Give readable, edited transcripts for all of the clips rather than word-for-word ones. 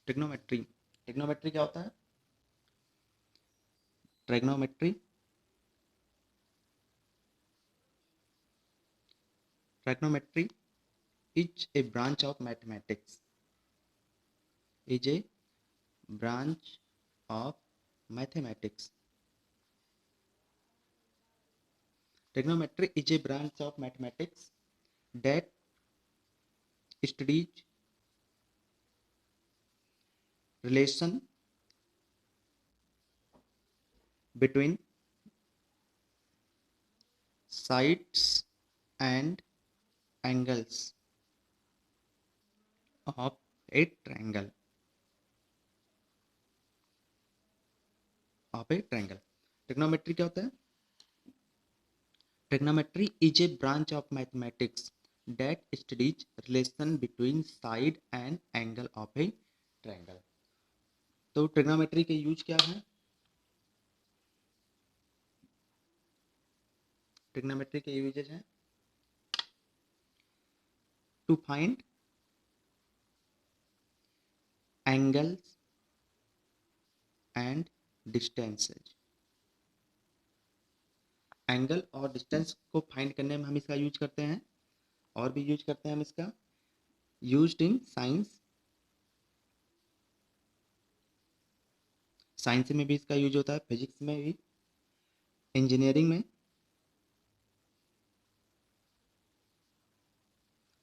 Trigonometry. Trigonometry क्या होता है? Trigonometry trigonometry is a branch of mathematics. Is a branch of mathematics. Trigonometry is a branch of mathematics that studies relation between sides and angles of a triangle. Trigonometry क्या होता है? Trigonometry is a branch of mathematics that studies relation between side and angle of a triangle. तो trigonometry के use क्या है? Trigonometry के uses हैं to find angles and distances. Angle और डिस्टेंस को फाइंड करने में हम इसका यूज करते हैं, और भी यूज करते हैं हम इसका। यूज्ड इन साइंस, साइंस में भी इसका यूज होता है, फिजिक्स में भी, इंजीनियरिंग में,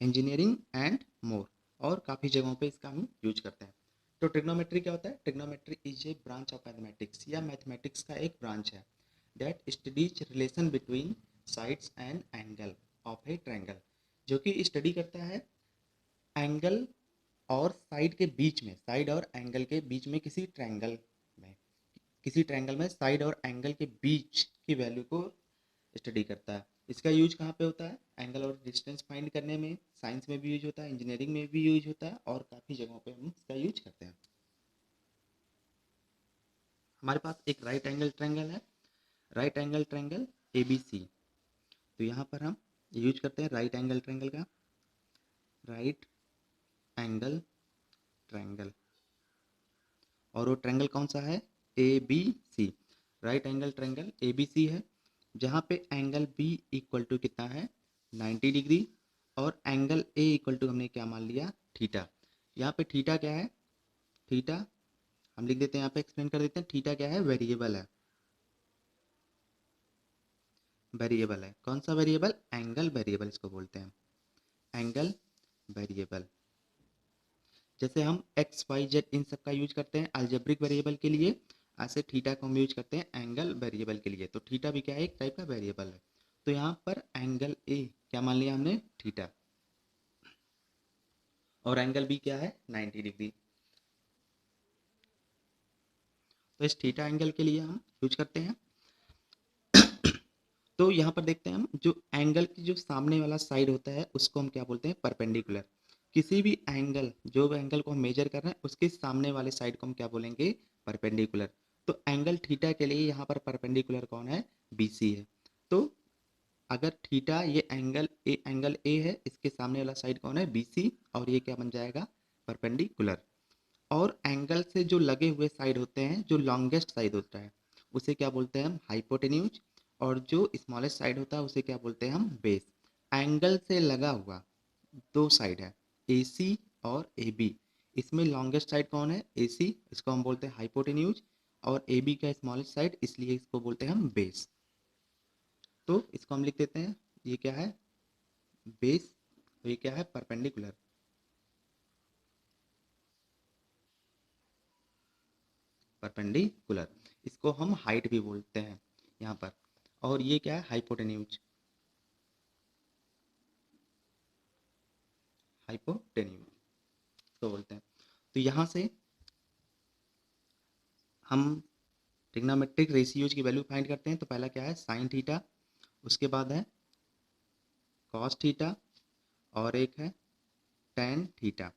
इंजीनियरिंग एंड मोर, और काफ़ी जगहों पे इसका हम यूज करते हैं। तो ट्रिग्नोमेट्री क्या होता है? Trigonometry is a branch of mathematics, या मैथमेटिक्स का एक ब्रांच है that studies relation between sides and angle of A triangle, जो कि स्टडी करता है एंगल और साइड के बीच में, साइड और एंगल के बीच में में किसी ट्रायंगल में साइड और एंगल के बीच की वैल्यू को स्टडी करता है। इसका यूज कहाँ पे होता है? एंगल और डिस्टेंस फाइंड करने में साइंस में भी यूज होता है, इंजीनियरिंग में भी यूज होता है, और काफ़ी जगहों पे हम इसका यूज करते हैं। हमारे पास एक राइट एंगल ट्रायंगल है, राइट एंगल ट्रायंगल ABC। तो यहाँ पर हम यूज करते हैं राइट एंगल ट्रायंगल का, राइट एंगल ट्रायंगल, और वो ट्रायंगल कौन सा है? ABC। Right angle triangle ABC है, जहाँ पे एंगल B इक्वल टू कितना है? 90 डिग्री, और एंगल A इक्वल टू हमने क्या मान लिया? थीटा। यहाँ पे थीटा क्या है? थीटा हम लिख देते हैं, यहाँ पे एक्सप्लेन कर देते हैं। थीटा क्या है? वेरिएबल है, वेरिएबल है। कौन सा वेरिएबल? एंगल वेरिएबल इसको बोलते हैं, एंगल वेरिएबल। जैसे हम एक्स वाई जेड इन सब का यूज करते हैं अलजेब्रिक वेरिएबल के लिए, ऐसे थीटा को हम यूज करते हैं एंगल वेरिएबल के लिए। तो थीटा भी क्या है? एक टाइप का वेरिएबल है। तो यहाँ पर एंगल ए क्या मान लिया हमने? थीटा, और एंगल बी क्या है? 90 डिग्री। तो इस थीटा एंगल के लिए हम यूज करते हैं। तो यहाँ पर देखते हैं हम, जो एंगल की जो सामने वाला साइड होता है उसको हम क्या बोलते हैं? परपेंडिकुलर। किसी भी एंगल, जो एंगल को हम मेजर कर रहे हैं उसके सामने वाले साइड को हम क्या बोलेंगे? परपेंडिकुलर। तो एंगल थीटा के लिए यहाँ पर परपेंडिकुलर कौन है? BC है। तो अगर थीटा ये एंगल ए है, इसके सामने वाला साइड कौन है? BC, और ये क्या बन जाएगा? परपेंडिकुलर। और एंगल से जो लगे हुए साइड होते हैं, जो लॉन्गेस्ट साइड होता है उसे क्या बोलते हैं? हम हाइपोटेन्यूज, और जो स्मॉलेस्ट साइड होता है उसे क्या बोलते हैं? हम बेस। एंगल से लगा हुआ दो साइड है, AC और AB। इसमें लॉन्गेस्ट साइड कौन है? AC, इसको हम बोलते हैं हाइपोटेन्यूज, और AB का स्मॉलेस्ट साइड, इसलिए इसको बोलते हैं हम बेस। तो इसको हम लिख देते हैं, ये क्या है? बेस। तो ये क्या है? परपेंडिकुलर। परपेंडिकुलर, इसको हम हाइट भी बोलते हैं यहाँ पर। और ये क्या है? हाइपोटेन्यूज, हाइपोटेन्यूज तो बोलते हैं। तो यहाँ से हम ट्रिग्नोमेट्रिक रेशियोज की वैल्यू फाइंड करते हैं। तो पहला क्या है? साइन थीटा, उसके बाद है कॉस थीटा, और एक है टेन थीटा।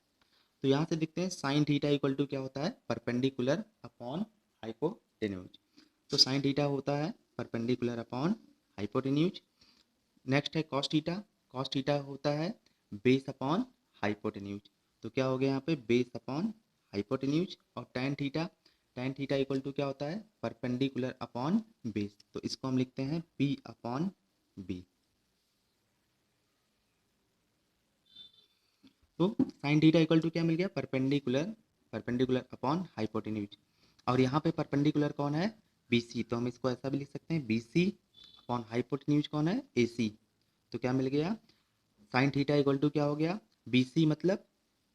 तो यहाँ से देखते हैं साइन थीटा इक्वल टू क्या होता है? Perpendicular upon hypotenuse. तो साइन थीटा होता है परपेंडिकुलर अपॉन हाइपोटेन्यूज। नेक्स्ट है कॉस थीटा, कॉस थीटा होता है बेस अपॉन हाइपोटेन्यूज। तो क्या हो गया यहाँ पे? बेस अपॉन हाइपोटेन्यूज, और tan थीटा इक्वल टू क्या होता है, परपेंडिकुलर अपॉन बेस, तो इसको हम लिखते हैं P अपॉन B। तो साइन थीटा इक्वल टू क्या मिल गया, परपेंडिकुलर अपॉन हाइपोटेन्यूज, और यहाँ पे परपेंडिकुलर कौन है, BC, तो हम इसको ऐसा भी लिख सकते हैं BC अपॉन हाइपोटेन्यूज कौन है, AC। तो क्या मिल गया, साइन थीटा इक्वल टू क्या हो गया, BC मतलब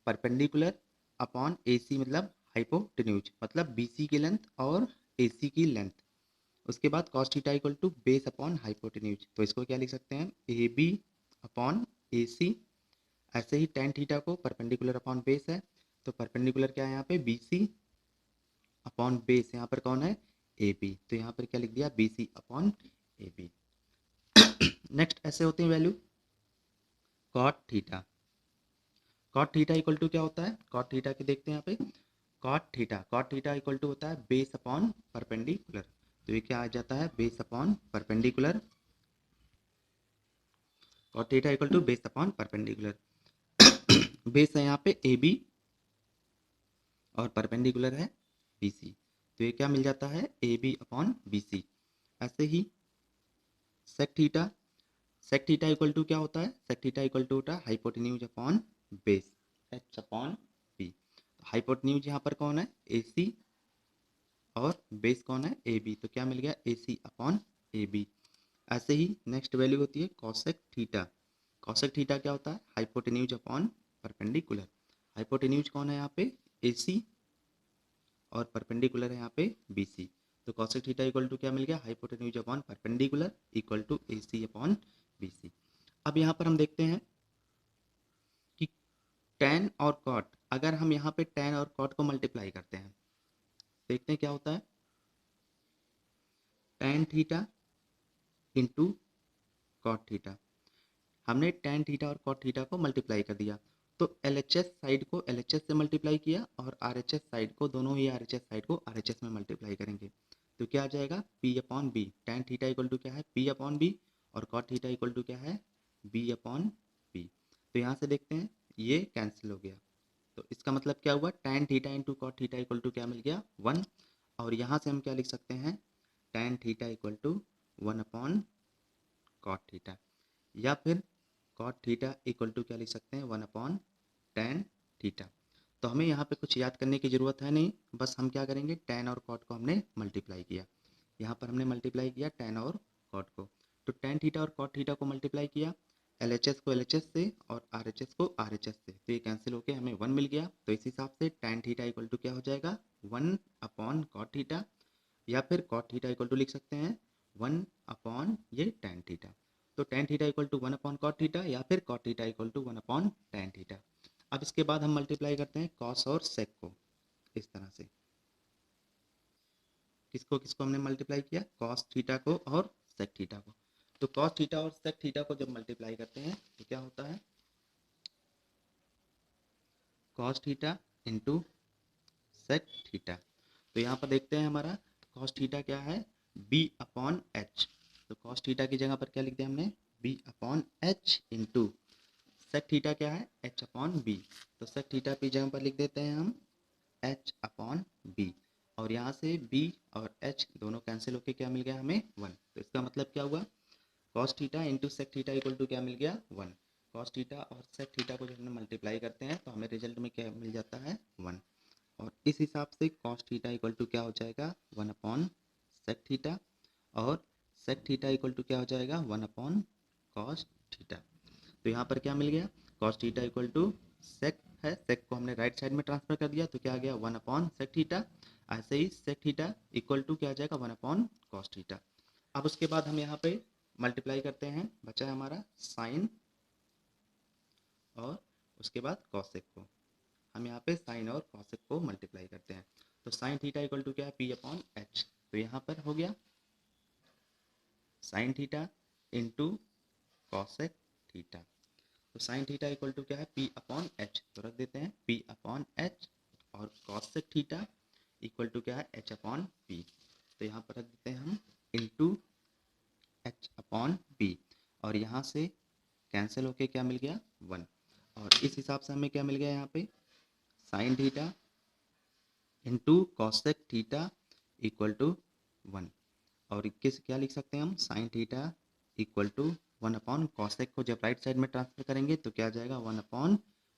परपेंडिकुलर अपॉन AC मतलब हाइपोटेन्यूज, मतलब BC की लेंथ और AC की लेंथ। उसके बाद cos theta equal to base upon hypotenuse, तो इसको क्या लिख सकते हैं, AB अपॉन AC। ऐसे ही tan थीटा को परपेंडिकुलर अपॉन बेस है, तो परपेंडिकुलर क्या है यहाँ पे, BC अपॉन बेस, यहाँ पर कौन है, AB, तो यहाँ पर क्या लिख दिया, BC अपॉन AB। नेक्स्ट ऐसे होते हैं value cot theta. cot theta equal to क्या होता है, cot थीटा के देखते हैं यहाँ पे, cot थीटा इक्वल टू होता है बेस अपॉन परपेंडिकुलर, तो ये क्या आ जाता है, base upon perpendicular, cot theta equal to base upon perpendicular. Base है यहाँ पे AB और परपेंडिकुलर है BC, तो ये क्या मिल जाता है, AB अपॉन BC। ऐसे ही सेक थीटा इक्वल टू क्या होता है, सेक थीटा इक्वल टू होता है hypotenuse upon base, H upon P। Hypotenuse यहाँ पर कौन है, AC, और बेस कौन है, AB, तो क्या मिल गया, AC अपॉन AB। ऐसे ही नेक्स्ट वैल्यू होती है कॉसेक थीटा। कॉसेक थीटा क्या होता है, हाइपोटेन्यूज अपॉन परपेंडिकुलर, हाइपोटेन्यूज कौन है यहाँ पे, AC, और परपेंडिकुलर है यहाँ पे BC, तो कॉसेक थीटा इक्वल टू क्या मिल गया, hypotenuse upon perpendicular equal to AC upon BC। अब यहाँ पर हम देखते हैं कि tan और cot, अगर हम यहाँ पे tan और cot को मल्टीप्लाई करते हैं, देखते हैं क्या होता है, tan theta into cot theta, हमने tan थीटा और cot थीटा को मल्टीप्लाई कर दिया, तो LHS साइड को LHS से मल्टीप्लाई किया, और RHS साइड को, दोनों ही RHS साइड को RHS में मल्टीप्लाई करेंगे, तो क्या आ जाएगा, P upon B। tan theta equal to क्या है, P अपॉन B, और cot थीटा इक्वल टू क्या है, B अपॉन P। तो यहाँ से देखते हैं ये कैंसिल हो गया, तो इसका मतलब क्या हुआ, tan theta into cot theta equal to क्या मिल गया, 1, और यहाँ से हम क्या लिख सकते हैं, tan theta equal to 1 upon cot theta, या फिर कॉट थीटा इक्वल टू क्या लिख सकते हैं, 1 अपॉन tan थीटा। तो हमें यहाँ पे कुछ याद करने की ज़रूरत है नहीं, बस हम क्या करेंगे, tan और कॉट को हमने मल्टीप्लाई किया, यहाँ पर हमने मल्टीप्लाई किया tan और कॉट को, तो tan थीटा और कॉट थीटा को मल्टीप्लाई किया, LHS को LHS से और RHS को RHS से, तो ये कैंसिल होके हमें 1 मिल गया, तो इस हिसाब से tan थीटा इक्वल टू क्या हो जाएगा, 1 अपॉन कॉट थीटा, या फिर कॉट थीटा इक्वल टू लिख सकते हैं 1 अपॉन ये tan थीटा, तो tan theta equal to 1 upon cot theta, या फिर cot theta equal to 1 upon tan theta. अब इसके बाद हम मल्टीप्लाई करते हैं कॉस और सेक को, इस तरह से, किसको किसको हमने मल्टीप्लाई किया, कॉस थीटा को और सेक थीटा को, तो कॉस थीटा और सेक थीटा को जब मल्टीप्लाई करते हैं तो क्या होता है, cos theta into sec theta, तो यहाँ पर देखते हैं हमारा कॉस थीटा क्या है, B अपॉन एच, तो कॉस थीटा की जगह पर क्या लिख दिया हमने, B upon H into sec theta क्या है, H अपॉन B, तो सेक थीटा की जगह पर लिख देते हैं हम H अपॉन B, और यहाँ से B और H दोनों कैंसिल होके क्या मिल गया हमें 1, तो इसका मतलब क्या हुआ, cos theta into sec theta equal to क्या मिल गया 1, कॉस थीटा और सेक थीटा को जब हम मल्टीप्लाई करते हैं तो हमें रिजल्ट में क्या मिल जाता है 1, और इस हिसाब से कॉस थीटा इक्वल टू क्या हो जाएगा 1 अपॉन सेक थीटा, और सेक थीटा इक्वल टू क्या हो जाएगा 1 अपॉन कॉस थीटा। तो यहाँ पर क्या मिल गया, कॉस थीटा इक्वल टू सेक है, सेक को हमने राइट साइड में ट्रांसफर कर दिया, तो क्या आ गया 1 अपॉन सेक थीटा, ऐसे ही सेक थीटा इक्वल टू क्या आ जाएगा 1 अपॉन कॉस थीटा। अब उसके बाद हम यहाँ पे मल्टीप्लाई करते हैं, बचा है हमारा साइन और उसके बाद कॉसेक को, हम यहाँ पे साइन और कॉसेक को मल्टीप्लाई करते हैं, तो साइन थीटा इक्वल टू क्या है, P अपॉन एच, तो यहाँ पर हो गया sine theta into cosec theta, तो साइन थीटा इक्वल टू क्या है, P अपॉन एच, तो रख देते हैं P अपॉन एच, और कॉसेक थीटा इक्वल टू क्या है, H अपॉन P, तो यहाँ पर रख देते हैं हम इंटू H अपॉन P, और यहाँ से कैंसिल होके क्या मिल गया 1, और इस हिसाब से हमें क्या मिल गया यहाँ पे sine theta into cosec theta equal to 1। और किस क्या लिख सकते हैं हम, sine theta equal to 1 upon cosec को जब राइट साइड में ट्रांसफर करेंगे तो क्या आ जाएगा 1 अपॉन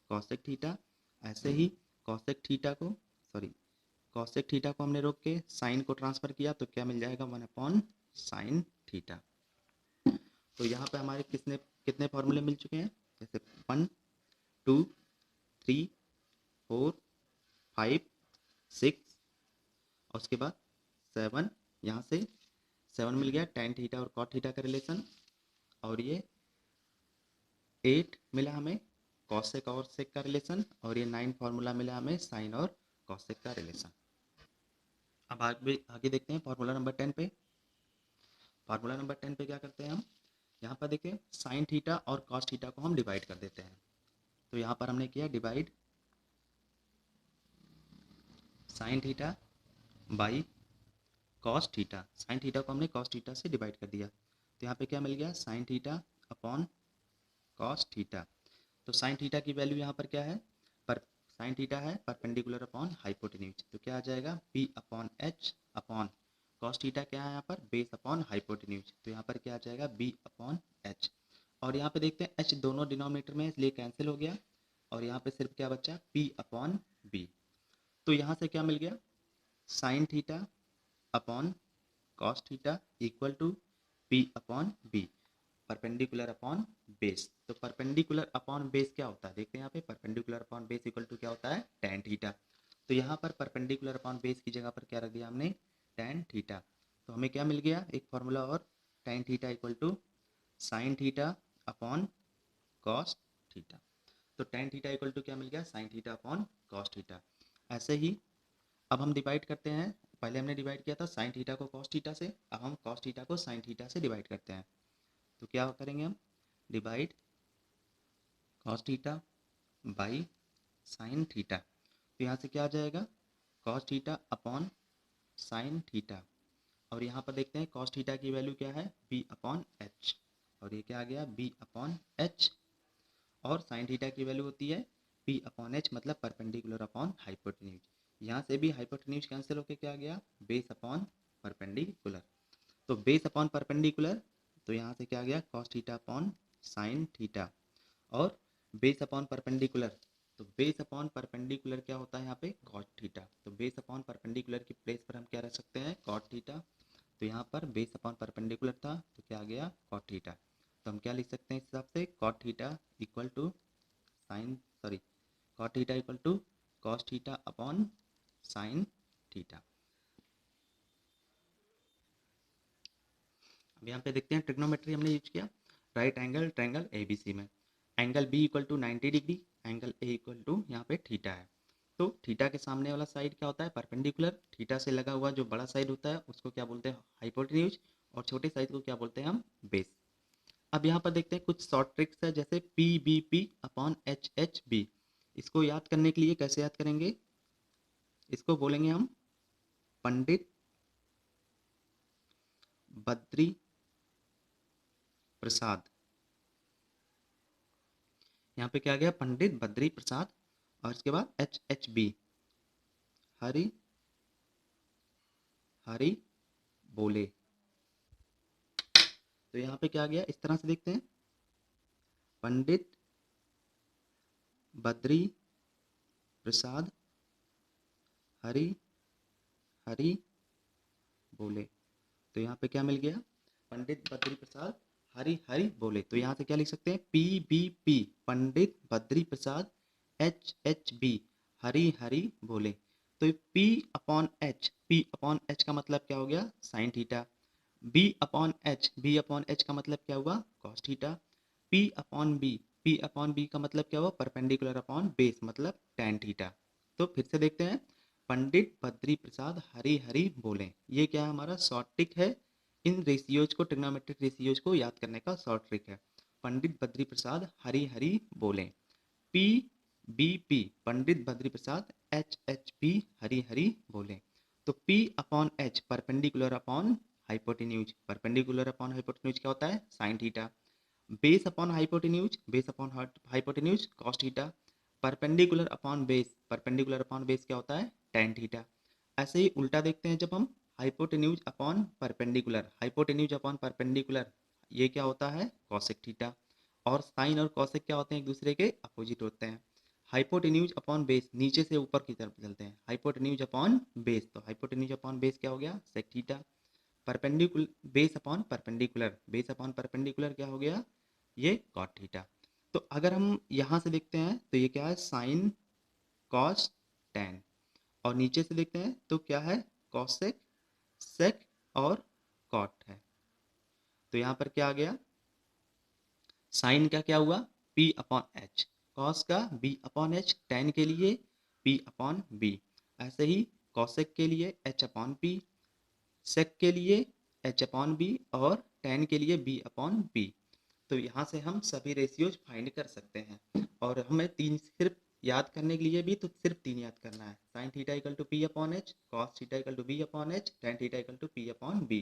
कॉसेक थीटा। ऐसे ही कॉसेक थीटा को कॉसेक थीटा को हमने रोक के साइन को ट्रांसफर किया तो क्या मिल जाएगा 1 अपॉन साइन थीटा। तो यहाँ पे हमारे कितने फॉर्मूले मिल चुके हैं, जैसे 1 2 3 4 5 6 और उसके बाद 7, यहाँ से 7 मिल गया tan थीटा और cot थीटा का रिलेशन, और ये 8 मिला हमें कॉसेक और सेक का रिलेशन, और ये 9 फार्मूला मिला हमें साइन और कॉसेक का रिलेशन। अब आगे देखते हैं फार्मूला नंबर 10 पे। फार्मूला नंबर 10 पे क्या करते हैं हम, यहाँ पर देखिए साइन थीटा और कॉस थीटा को हम डिवाइड कर देते हैं। तो यहाँ पर हमने किया divide sine theta by cos theta. Sine theta को हमने कॉस थीटा से डिवाइड कर दिया तो यहाँ पे क्या मिल गया sine theta upon cos theta. तो साइन थीटा की वैल्यू यहाँ पर क्या है, पर साइन थीटा है परपेंडिकुलर अपॉन हाइपोटेन्यूज, तो क्या आ जाएगा p upon H upon cos theta क्या है यहाँ पर बेस अपॉन हाइपोटेन्यूज, तो यहाँ पर क्या आ जाएगा b अपॉन एच। और यहाँ पे देखते हैं h दोनों डिनोमिनेटर में इसलिए कैंसिल हो गया और यहाँ पे सिर्फ क्या बचा p अपॉन बी। तो यहाँ से क्या मिल गया sine theta upon cos theta equal to p upon B, perpendicular upon base. तो परपेंडिकुलर अपॉन बेस क्या होता है, देखते हैं यहाँ पे perpendicular upon base equal to क्या होता है tan थीटा। तो यहाँ पर परपेंडिकुलर अपॉन बेस की जगह पर क्या रख दिया हमने tan थीटा। तो हमें क्या मिल गया एक फॉर्मूला और, tan theta equal to sine theta upon cos theta. तो tan थीटा इक्वल टू क्या मिल गया sine theta upon cos theta. ऐसे ही अब हम डिवाइड करते हैं, पहले हमने डिवाइड किया था साइन थीटा को कॉस थीटा से, अब हम कॉस थीटा को साइन थीटा से डिवाइड करते हैं। तो क्या करेंगे हम, divide cos theta by sine theta. तो यहाँ से क्या आ जाएगा cos theta upon sine theta, और यहाँ पर देखते हैं कॉस थीटा की वैल्यू क्या है b अपॉन एच, और ये क्या आ गया b अपॉन एच, और साइन थीटा की वैल्यू होती है p अपॉन एच मतलब परपेंडिकुलर अपॉन हाइपोटेन्यूज। यहाँ से भी हाइपोटेन्यूज कैंसिल होकर क्या आ गया बेस अपॉन परपेंडिकुलर। तो बेस अपॉन परपेंडिकुलर, तो यहाँ से क्या आ गया cos theta upon sine theta, और बेस अपॉन परपेंडिकुलर, तो बेस अपॉन परपेंडिकुलर क्या होता है यहाँ पे कॉट थीटा। तो बेस अपॉन परपेंडिकुलर की प्लेस पर हम क्या रख सकते हैं कॉट थीटा। तो यहाँ पर बेस अपॉन परपेंडिकुलर था तो क्या आ गया कॉट थीटा। तो हम क्या लिख सकते हैं इस हिसाब से cot theta equal to cot theta equal to cos theta upon sine theta. अब यहाँ पे देखते हैं ट्रिग्नोमेट्री हमने यूज किया राइट एंगल ट्रायंगल एबीसी में। Angle B equal to 90 degree, angle A equal to यहाँ पे थीटा है। तो थीटा के सामने वाला साइड क्या होता है परपेंडिकुलर, थीटा से लगा हुआ जो बड़ा साइड होता है उसको क्या बोलते हैं हाइपोटेन्यूज, और छोटे साइड को क्या बोलते हैं हम बेस। अब यहाँ पर देखते हैं कुछ शॉर्ट ट्रिक्स है, जैसे P B P upon H H B. इसको याद करने के लिए कैसे याद करेंगे, इसको बोलेंगे हम पंडित बद्री प्रसाद। यहाँ पे क्या गया पंडित बद्री प्रसाद, और इसके बाद H H B Hari Hari बोले। तो यहाँ पे क्या गया इस तरह से देखते हैं पंडित बद्री प्रसाद हरि हरि बोले। तो यहाँ पे क्या मिल गया पंडित बद्री प्रसाद हरि हरि बोले। तो यहाँ से क्या लिख सकते हैं P B P Pandit Badri Prasad H H B Hari Hari बोले। तो P अपॉन एच का मतलब क्या हो गया sine theta, B upon H का मतलब क्या हुआ cos theta, P upon B का मतलब क्या हुआ परपेंडिकुलर अपॉन बेस मतलब tan थीटा। तो फिर से देखते हैं पंडित बद्री प्रसाद हरि हरि बोले, ये क्या है हमारा शॉर्ट ट्रिक है, इन रेशियोज को ट्रिग्नोमेट्रिक रेशियोज को याद करने का शॉर्ट ट्रिक है। पंडित बद्री प्रसाद हरि हरि बोले, P B P Pandit Badri Prasad H H P Hari Hari बोले। तो P upon H perpendicular upon hypotenuse, perpendicular upon hypotenuse क्या होता है sine theta, base upon hypotenuse cos theta, perpendicular upon base क्या होता है tan थीटा। ऐसे ही उल्टा देखते हैं जब हम, hypotenuse upon perpendicular, hypotenuse upon perpendicular ये क्या होता है, कॉसेक थीटा। और साइन और कॉसेक क्या होते हैं, एक दूसरे के अपोजिट होते हैं। हाइपोटेन्यूज अपॉन बेस, नीचे से ऊपर की तरफ चलते हैं, हाइपोटेन्यूज अपॉन बेस, तो हाइपोटेन्यूज अपॉन बेस क्या हो गया, sec theta. Perpendicular, base upon perpendicular, base upon perpendicular क्या हो गया, ये कॉट थीटा। तो अगर हम यहाँ से देखते हैं तो ये क्या है, साइन कॉस टेन। और नीचे से देखते हैं तो क्या है, कॉसेक सेक और कॉट है। तो यहाँ पर क्या आ गया, साइन का क्या हुआ, P अपॉन एच, कॉस का B अपॉन एच, टेन के लिए P अपॉन बी, ऐसे ही कॉसेक के लिए H अपॉन पी, सेक के लिए H अपॉन बी, और टेन के लिए B अपॉन बी। तो यहाँ से हम सभी रेशियोज फाइंड कर सकते हैं। और हमें तीन सिर्फ याद करने के लिए भी तो सिर्फ तीन याद करना है, sine theta equal to P upon H, cos theta equal to B upon H, tan theta equal to P upon B.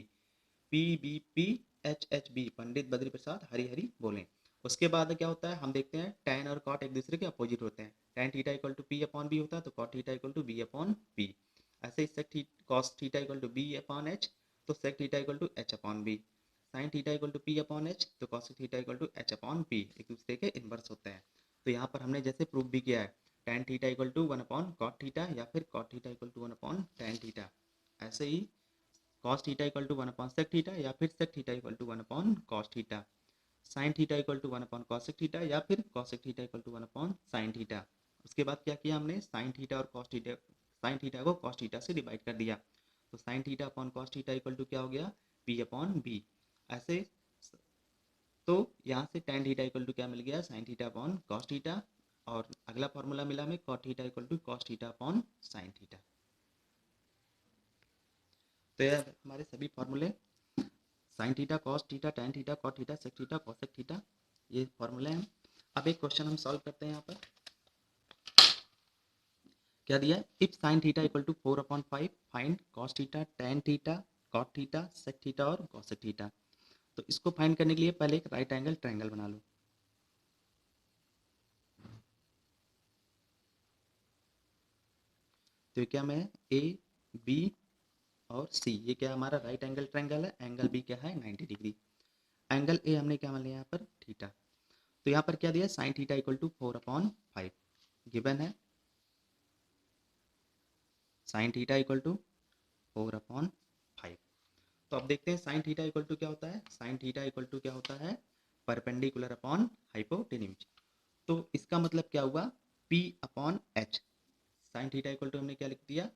P B P H H B, Pandit Badri Prasad Hari Hari बोलें। उसके बाद क्या होता है, हम देखते हैं टेन और कॉट एक दूसरे के अपोजिट होते हैं, tan theta equal to P upon B होता है, तो cot theta equal to B upon B. ऐसे ही sec cos theta equal to B upon H, तो sec theta equal to H upon B. Sine theta equal to P upon H, तो cos theta equal to H upon P, एक दूसरे के inverse होते हैं। तो यहाँ पर हमने जैसे प्रूव भी किया है, tan theta equal to one upon cot theta, या फिर cot theta equal to one upon tan theta. ऐसे ही cos theta equal to one upon sec theta, या फिर sec theta equal to one upon cos theta. Sine theta equal to one upon cosec theta, या फिर cosec theta equal to one upon sine theta. उसके बाद क्या किया हमने, sine theta और कॉस थीटा, साइन थीटा को कॉस थीटा से डिवाइड कर दिया, तो sine theta upon cos theta equal to क्या हो गया, पी अपॉन बी। ऐसे तो यहाँ से टेन थीटा इक्वल टू क्या मिल गया, sine theta upon cos theta. और अगला फॉर्मूला मिला हमें cot theta equal to cos theta upon sine theta. तो यह हमारे सभी फॉर्मूले, sine theta cos theta tan theta cot theta sec theta cosec theta, ये फॉर्मूले हैं। अब एक क्वेश्चन हम सॉल्व करते हैं। यहाँ पर क्या दिया है, if sine theta equal to four upon five find cos theta tan theta cot theta sec theta और कॉसेक थीटा। तो इसको फाइंड करने के लिए पहले एक राइट एंगल ट्रायंगल बना लो। तो क्या में ए बी और सी, ये क्या हमारा राइट एंगल ट्रायंगल है, एंगल बी क्या है 90 डिग्री। एंगल ए हमने क्या मान लिया यहाँ पर, थीटा। तो यहाँ पर क्या दिया, sine theta equal to four upon five given है, sine theta equal to four upon five. तो अब देखते हैं साइन थीटा इक्वल टू क्या होता है, साइन थीटा इक्वल टू क्या होता है, परपेंडिकुलर अपॉन हाइपोटेन्यूज। तो इसका मतलब क्या हुआ, P upon H, sine theta equal to हमने क्या लिख दिया,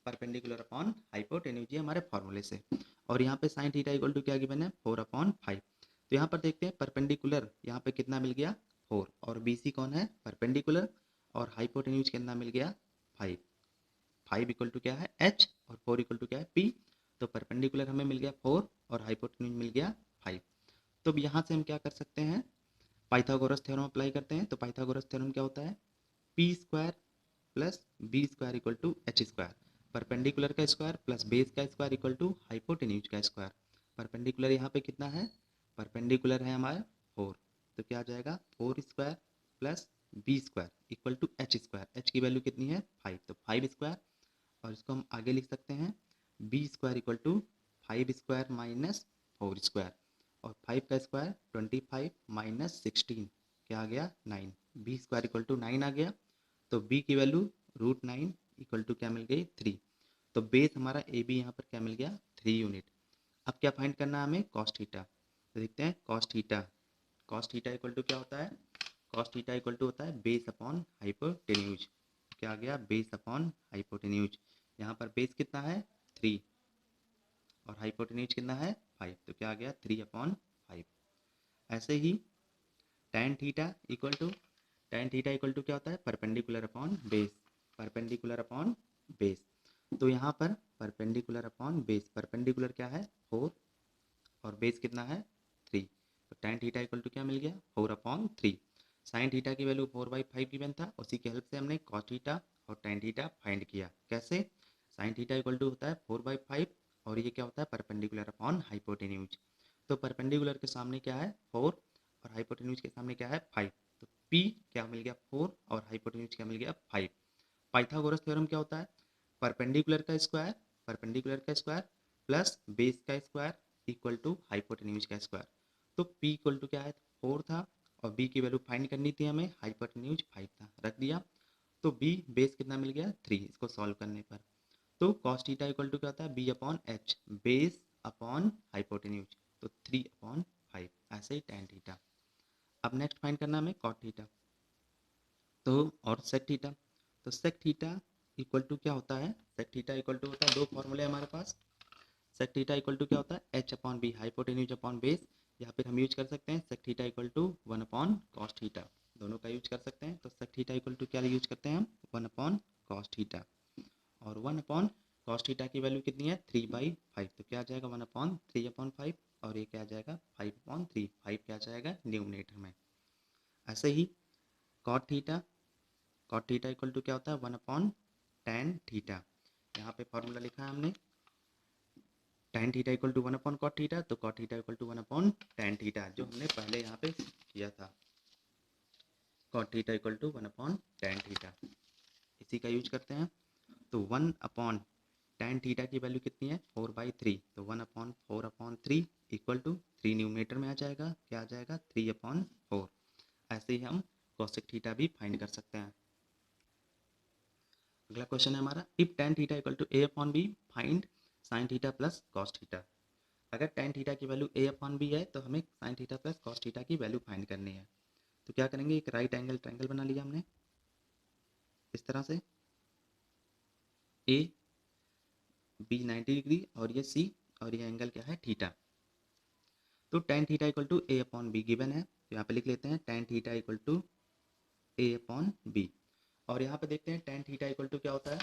परपेंडिकुलर अपॉन हाइपोटेन्यूज, ये हमारे फॉर्मूले से। और यहाँ पे साइन थीटा इक्वल टू क्या गिवन है, फोर अपॉन फाइव। तो यहाँ पर देखते हैं परपेंडिकुलर यहाँ पे कितना मिल गया, फोर, और BC कौन है, परपेंडिकुलर, और हाइपोटेन्यूज कितना मिल गया, फाइव। फाइव इक्वल टू क्या है एच, और फोर इक्वल टू क्या है पी। तो परपेंडिकुलर हमें मिल गया फोर, और हाइपोटेन्यूज मिल गया फाइव। तो अब यहाँ से हम क्या कर सकते हैं, पाइथागोरस थ्योरम अप्लाई करते हैं। तो पाइथागोरस थ्योरम क्या होता है, P square plus B square equal to H square, perpendicular का स्क्वायर प्लस बेस का स्क्वायर इक्वल टू हाइपोटेन्यूज का स्क्वायर। परपेंडिकुलर यहाँ पे कितना है, परपेंडिकुलर है हमारा फोर, तो क्या आ जाएगा, four square plus B square equal to H square, H की वैल्यू कितनी है फाइव, तो फाइव स्क्वायर। और इसको हम आगे लिख सकते हैं, B square equal to five square minus four square, और फाइव का स्क्वायर 25 माइनस 16 क्या आ गया, nine. B square equal to nine आ गया। तो बी की value root nine equal to क्या मिल गई, थ्री। तो बेस हमारा ए बी यहाँ पर क्या मिल गया, थ्री यूनिट। अब क्या फाइंड करना है हमें, कॉस थीटा। तो देखते हैं cos theta, cos theta equal to क्या होता है, कॉस थीटा इक्वल टू होता है बेस अपॉन हाइपोटेन्यूज। क्या आ गया, बेस अपॉन हाइपोटेन्यूज। यहाँ पर बेस कितना है, थ्री, और हाइपोटेन्यूज कितना है, फाइव, तो क्या आ गया, थ्री अपॉन फाइव। ऐसे ही tan theta equal to, tan theta equal to क्या होता है, perpendicular upon base, perpendicular upon base. तो यहाँ पर परपेंडिकुलर अपॉन बेस, परपेंडिकुलर क्या है फोर, और बेस कितना है थ्री। तो tan थीटा इक्वल टू क्या मिल गया, four upon three. Sine theta की value four by five given था, उसी की हेल्प से हमने कॉस थीटा और tan थीटा फाइंड किया। कैसे, साइन थीटा इक्वल टू होता है फोर बाई फाइव, और ये क्या होता है, परपेंडिकुलर अपॉन हाइपोटेन्यूज। तो परपेंडिकुलर के सामने क्या है फोर, और हाइपोटेन्यूज के सामने क्या है फाइव। तो P क्या मिल गया फोर, और हाइपोटेन्यूज क्या मिल गया फाइव। पाइथागोरस थ्योरम क्या होता है, परपेंडिकुलर का स्क्वायर प्लस बेस का स्क्वायर इक्वल टू हाइपोटेन्यूज का स्क्वायर। तो P इक्वल टू क्या है, 4 था और B की वैल्यू फाइंड करनी थी हमें, हाइपोटेन्यूज 5 था, रख दिया। तो B बेस कितना मिल गया, 3, इसको सॉल्व करने पर। तो कॉस थीटा इक्वल टू क्या होता है, B upon H, base upon hypotenuse, तो 3/5, ऐसे ही tan थीटा। अब नेक्स्ट फाइंड करना हमें कॉट थीटा तो और सेक थीटा। तो सेक थीटा इक्वल टू क्या होता है, सेक थीटा इक्वल टू होता है, दो फॉर्मूले हमारे पास। सेक थीटा इक्वल टू क्या होता है, H upon B, hypotenuse upon base, या फिर हम यूज कर सकते हैं sec theta equal to 1 upon cos theta, दोनों का यूज कर सकते हैं। तो सेक थीटा इक्वल टू क्या यूज करते हैं हम, 1 अपॉन कॉस थीटा, और 1 अपॉन कॉस थीटा की वैल्यू कितनी है, 3/5, तो क्या आ जाएगा 1/3/5, और ये क्या आ जाएगा 5/3, 5 क्या आ जाएगा न्यूमरेटर में। ऐसे ही cot theta, cot theta equal to क्या होता है, 1 अपॉन tan थीटा, यहाँ पे फॉर्मूला लिखा है हमने, tan theta equal to 1 upon cot theta, तो cot theta equal to 1 upon tan theta, जो हमने पहले यहाँ पे किया था, cot theta equal to 1 upon tan theta, इसी का यूज करते हैं। तो 1 अपॉन tan थीटा की वैल्यू कितनी है, 4/3, तो 1/4/3 इक्वल टू 3 न्यूमरेटर में आ जाएगा, क्या आ जाएगा 3/4। ऐसे ही हम कोसेक थीटा भी फाइंड कर सकते हैं। अगला क्वेश्चन है हमारा, if tan theta equal to a upon B, find sin theta plus cos theta. अगर tan थीटा की वैल्यू a अपॉन बी है तो हमें sin theta plus cos theta की वैल्यू फाइंड करनी है। तो क्या करेंगे, एक राइट एंगल ट्रायंगल बना लिया हमने इस तरह से, a b 90 डिग्री और ये c, और ये एंगल क्या है थीटा। तो tan theta equal to a upon B given है, तो यहाँ पे लिख लेते हैं tan theta equal to a upon B, और यहाँ पे देखते हैं tan थीटा इक्वल टू क्या होता है,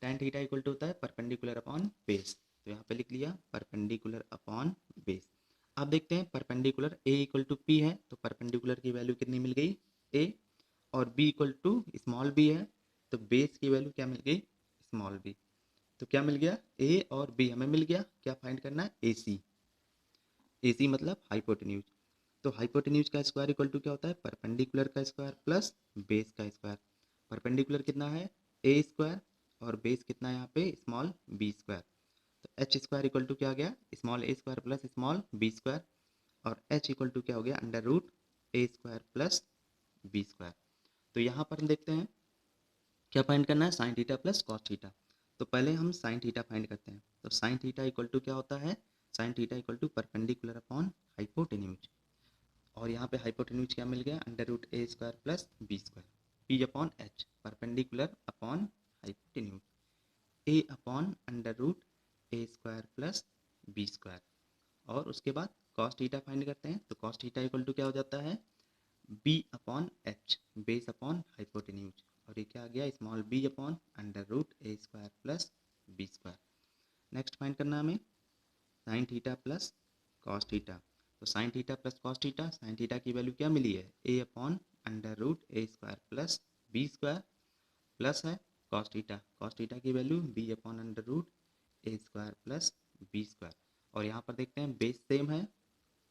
tan थीटा इक्वल टू होता है परपेंडिकुलर अपॉन बेस, तो यहाँ पे लिख लिया परपेंडिकुलर अपॉन बेस। अब देखते हैं perpendicular a equal to p है, तो परपेंडिकुलर की वैल्यू कितनी मिल गई a, और b equal to small b है, तो बेस की वैल्यू क्या मिल गई, स्मॉल b। तो क्या मिल गया, a और b हमें मिल गया, क्या फाइंड करना है, AC, AC मतलब हाइपोटेन्यूज। तो हाइपोटेन्यूज का स्क्वायर इक्वल टू क्या होता है, परपेंडिकुलर का स्क्वायर प्लस बेस का स्क्वायर। परपेंडिकुलर कितना है, a स्क्वायर, और बेस कितना है यहाँ पे, स्मॉल b स्क्वायर। तो h स्क्वायर इक्वल टू क्या आ गया, small a square plus small b square, और h इक्वल टू क्या हो गया, under root a square plus b square. तो यहाँ पर हम देखते हैं क्या फाइंड करना है, sine theta plus cos theta. तो पहले हम साइन थीटा फाइंड करते हैं। तो साइन थीटा इक्वल टू क्या होता है, sine theta equal to perpendicular upon hypotenuse, और यहाँ पे हाइपोटेन्यूज क्या मिल गया, under root a square plus b square, p upon h, perpendicular upon hypotenuse, a upon under root a square plus b square, और उसके बाद कॉस थीटा फाइंड करते हैं। तो कॉस थीटा इक्वल टू क्या हो जाता है, b upon h, base upon hypotenuse, और ये क्या आ गया, small b upon under root a square plus b square. Next find करना हमें sine theta plus cos theta. तो sine theta plus cos theta, sine theta की वैल्यू क्या मिली है, a upon under root a square plus b square, plus है cos theta की value b upon under root a square plus b square, और यहाँ पर देखते हैं बेस सेम है,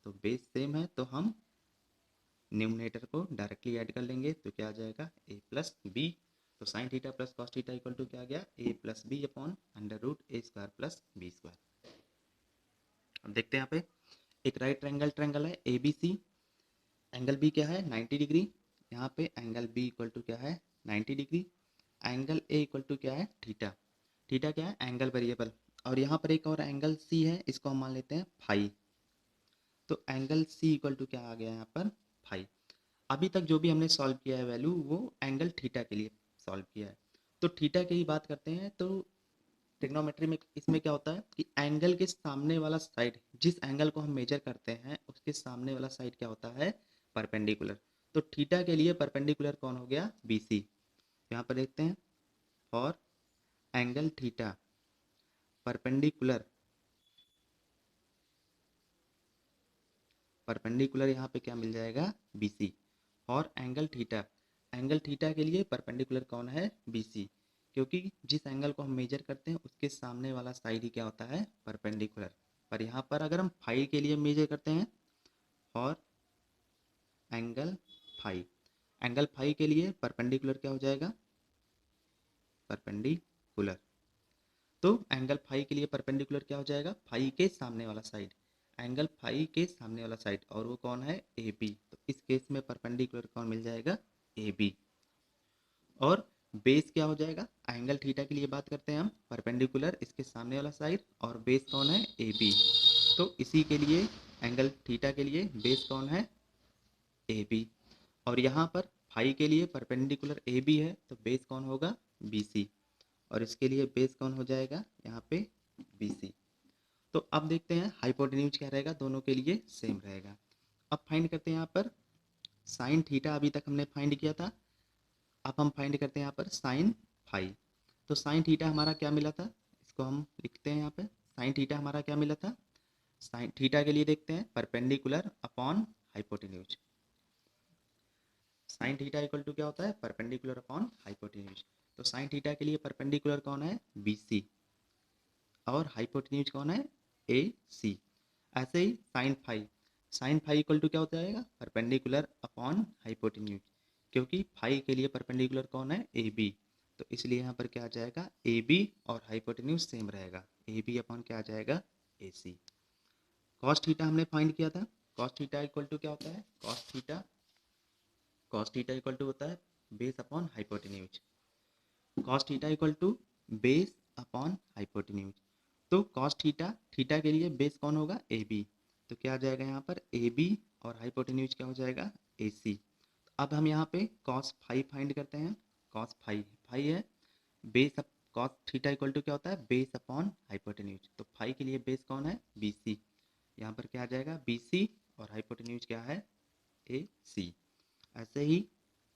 तो बेस सेम है तो हम न्यूमरेटर को डायरेक्टली ऐड कर लेंगे, तो क्या आ जाएगा a प्लस बी। तो sine theta plus cos theta equal to क्या आ गया, a plus B upon under root a square plus b square. अब देखते हैं यहाँ पे एक राइट ट्रायंगल है A B C, angle B क्या है 90 डिग्री, यहाँ पे एंगल बी इक्वल टू क्या है 90 degree, angle A equal to क्या है थीटा, थीटा क्या है एंगल वेरिएबल, और यहाँ पर एक और एंगल सी है, इसको हम मान लेते हैं फाई। तो एंगल सी इक्वल टू क्या आ गया यहाँ पर, फाई। अभी तक जो भी हमने सॉल्व किया है वैल्यू, वो एंगल थीटा के लिए सॉल्व किया है। तो थीटा की ही बात करते हैं, तो ट्रिग्नोमेट्री में इसमें क्या होता है कि एंगल के सामने वाला साइड, जिस एंगल को हम मेजर करते हैं उसके सामने वाला साइड क्या होता है, परपेंडिकुलर। तो थीटा के लिए परपेंडिकुलर कौन हो गया, BC। यहाँ पर देखते हैं for angle theta perpendicular, perpendicular यहाँ पे क्या मिल जाएगा, BC। और एंगल थीटा के लिए परपेंडिकुलर कौन है, BC, क्योंकि जिस एंगल को हम मेजर करते हैं उसके सामने वाला साइड ही क्या होता है, परपेंडिकुलर। पर यहाँ पर अगर हम फाई के लिए मेजर करते हैं, और एंगल फाई, एंगल फाई के लिए परपेंडिकुलर क्या हो जाएगा, परपेंडिकुलर, तो एंगल फाई के लिए परपेंडिकुलर क्या हो जाएगा, फाई के सामने वाला साइड, एंगल फाई के सामने वाला साइड, और वो कौन है, ए बी। तो इस केस में परपेंडिकुलर कौन मिल जाएगा, ए बी। और बेस क्या हो जाएगा, एंगल थीटा के लिए बात करते हैं हम, परपेंडिकुलर इसके सामने वाला साइड, और बेस कौन है, ए बी। तो इसी के लिए एंगल थीटा के लिए बेस कौन है, ए बी। और यहाँ पर फाई के लिए परपेंडिकुलर ए बी है, तो बेस कौन होगा, बी सी। और इसके लिए बेस कौन हो जाएगा यहाँ पे, बी सी। तो अब देखते हैं हाइपोटेन्यूज क्या रहेगा, दोनों के लिए सेम रहेगा। अब फाइंड करते हैं यहाँ पर साइन थीटा, अभी तक हमने फाइंड किया था। अब हम फाइंड करते हैं यहाँ पर साइन फाई। तो साइन थीटा हमारा क्या मिला था, इसको हम लिखते हैं यहाँ पे, साइन थीटा हमारा क्या मिला था, साइन थीटा के लिए देखते हैं perpendicular upon hypotenuse. Sine theta equal to क्या होता है, परपेंडिकुलर अपॉन हाइपोटेन्यूज। तो साइन थीटा के लिए परपेंडिकुलर कौन है, बी सी, और हाइपोटेन्यूज कौन है, ए सी। ऐसे ही साइन फाई इक्वल टू क्या हो जाएगा, परपेंडिकुलर अपॉन हाइपोटेन्यूज, क्योंकि फाई के लिए परपेंडिकुलर कौन है, ए बी। तो इसलिए यहाँ पर क्या आ जाएगा, ए बी और हाइपोटेन्यूज सेम रहेगा, ए बी अपॉन क्या आ जाएगा, ए सी। कॉस थीटा हमने फाइंड किया था, कॉस थीटा इक्वल टू क्या होता है, कॉस थीटा इक्वल टू होता है base upon hypotenuse. Cos theta equal to base upon hypotenuse. तो कॉस थीटा, थीटा के लिए बेस कौन होगा, ए बी। तो क्या आ जाएगा यहाँ पर, ए बी, और हाइपोटेन्यूज क्या हो जाएगा, ए सी। अब हम यहाँ पे कॉस फाई फाइंड करते हैं, कॉस फाई फाई है base up, cos theta equal to क्या होता है, बेस अपॉन हाइपोटेन्यूज। तो फाई के लिए बेस कौन है, बी सी। यहाँ पर क्या आ जाएगा, बी सी, और हाइपोटेन्यूज क्या है, ए सी। ऐसे ही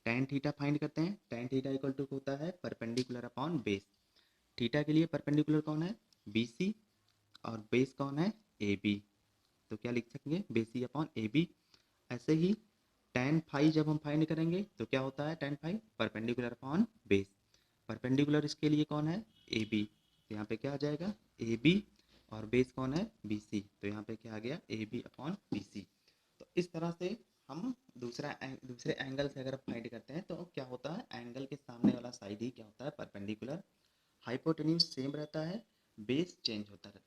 tan थीटा फाइंड करते हैं, tan थीटा इक्वल टू होता है परपेंडिकुलर अपॉन बेस। थीटा के लिए परपेंडिकुलर कौन है, बी सी, और बेस कौन है, ए बी। तो क्या लिख सकेंगे, बेसी अपॉन ए बी। ऐसे ही tan फाई जब हम फाइंड करेंगे तो क्या होता है, tan phi perpendicular upon base. Perpendicular इसके लिए कौन है, ए बी। तो यहाँ पे क्या आ जाएगा, ए बी, और बेस कौन है, बी सी। तो यहाँ पे क्या आ गया, A B upon B C. तो इस तरह से हम दूसरे एंगल से अगर फाइंड करते हैं तो क्या होता है, एंगल के सामने वाला साइड ही क्या होता है, परपेंडिकुलर। हाइपोटेन्यूज सेम रहता है, बेस चेंज होता रहता है।